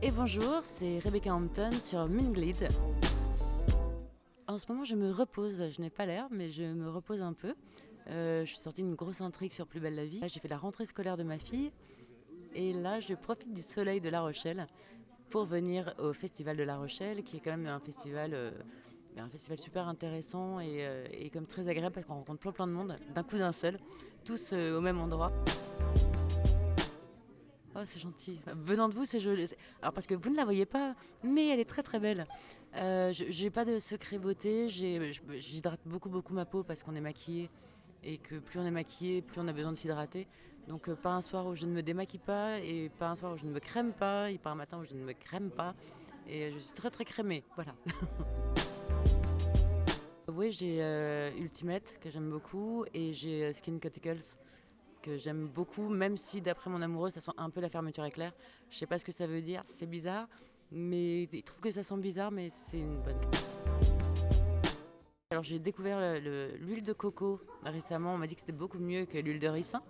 Et bonjour, c'est Rebecca Hampton sur Minglid. En ce moment, je me repose. Je n'ai pas l'air, mais je me repose un peu. Je suis sortie d'une grosse intrigue sur Plus belle la vie. Là, j'ai fait la rentrée scolaire de ma fille. Et là, je profite du soleil de La Rochelle pour venir au Festival de La Rochelle, qui est quand même un festival super intéressant et comme très agréable parce qu'on rencontre plein de monde d'un coup d'un seul, tous au même endroit. Oh, c'est gentil. Venant de vous, c'est joli. Alors, parce que vous ne la voyez pas, mais elle est très très belle. J'ai pas de secret beauté. J'hydrate beaucoup ma peau parce qu'on est maquillé. Et que plus on est maquillé, plus on a besoin de s'hydrater. Donc, pas un soir où je ne me démaquille pas, et pas un soir où je ne me crème pas, et pas un matin où je ne me crème pas. Et je suis très très crémée. Voilà. Oui, j'ai Ultimate que j'aime beaucoup, et j'ai Skin Cuticles que j'aime beaucoup, même si d'après mon amoureux ça sent un peu la fermeture éclair. Je sais pas ce que ça veut dire, c'est bizarre, mais il trouve que ça sent bizarre, mais c'est une bonne. Alors j'ai découvert l'huile de coco récemment, on m'a dit que c'était beaucoup mieux que l'huile de ricin.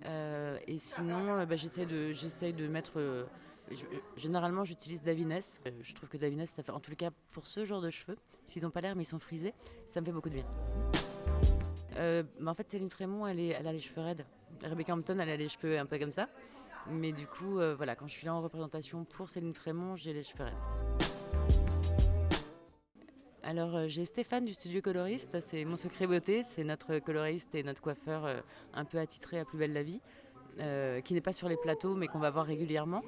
Et sinon, j'essaie de mettre. Généralement, j'utilise Davines. Je trouve que Davines, ça fait, en tout cas pour ce genre de cheveux, s'ils n'ont pas l'air mais ils sont frisés, ça me fait beaucoup de bien. En fait, Céline Frémont, elle a les cheveux raides. Rebecca Hampton, elle a les cheveux un peu comme ça. Mais du coup, voilà, quand je suis là en représentation pour Céline Frémont, j'ai les cheveux raides. Alors, j'ai Stéphane du studio coloriste, c'est mon secret beauté, c'est notre coloriste et notre coiffeur un peu attitré à Plus belle la vie, qui n'est pas sur les plateaux mais qu'on va voir régulièrement.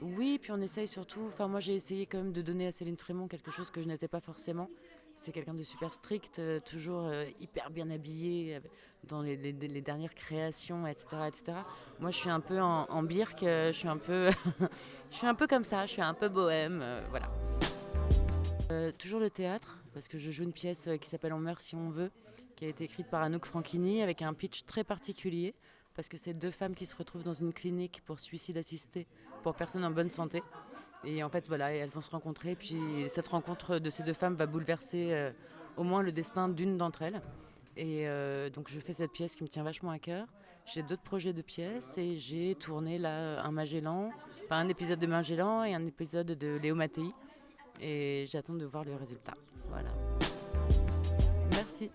Oui, puis on essaye surtout, enfin moi j'ai essayé quand même de donner à Céline Frémont quelque chose que je n'étais pas forcément. C'est quelqu'un de super strict, toujours hyper bien habillé, dans les dernières créations, etc., etc. Moi je suis un peu en birque, je suis un peu, je suis un peu comme ça, je suis un peu bohème, voilà. Toujours le théâtre, parce que je joue une pièce qui s'appelle On meurt si on veut, qui a été écrite par Anouk Franchini avec un pitch très particulier, parce que c'est deux femmes qui se retrouvent dans une clinique pour suicide assisté pour personnes en bonne santé. Et en fait, voilà, elles vont se rencontrer, puis cette rencontre de ces deux femmes va bouleverser au moins le destin d'une d'entre elles. Et donc je fais cette pièce qui me tient vachement à cœur. J'ai d'autres projets de pièces et j'ai tourné là un épisode de Magellan et un épisode de Léo Mattei. Et j'attends de voir le résultat. Voilà. Merci.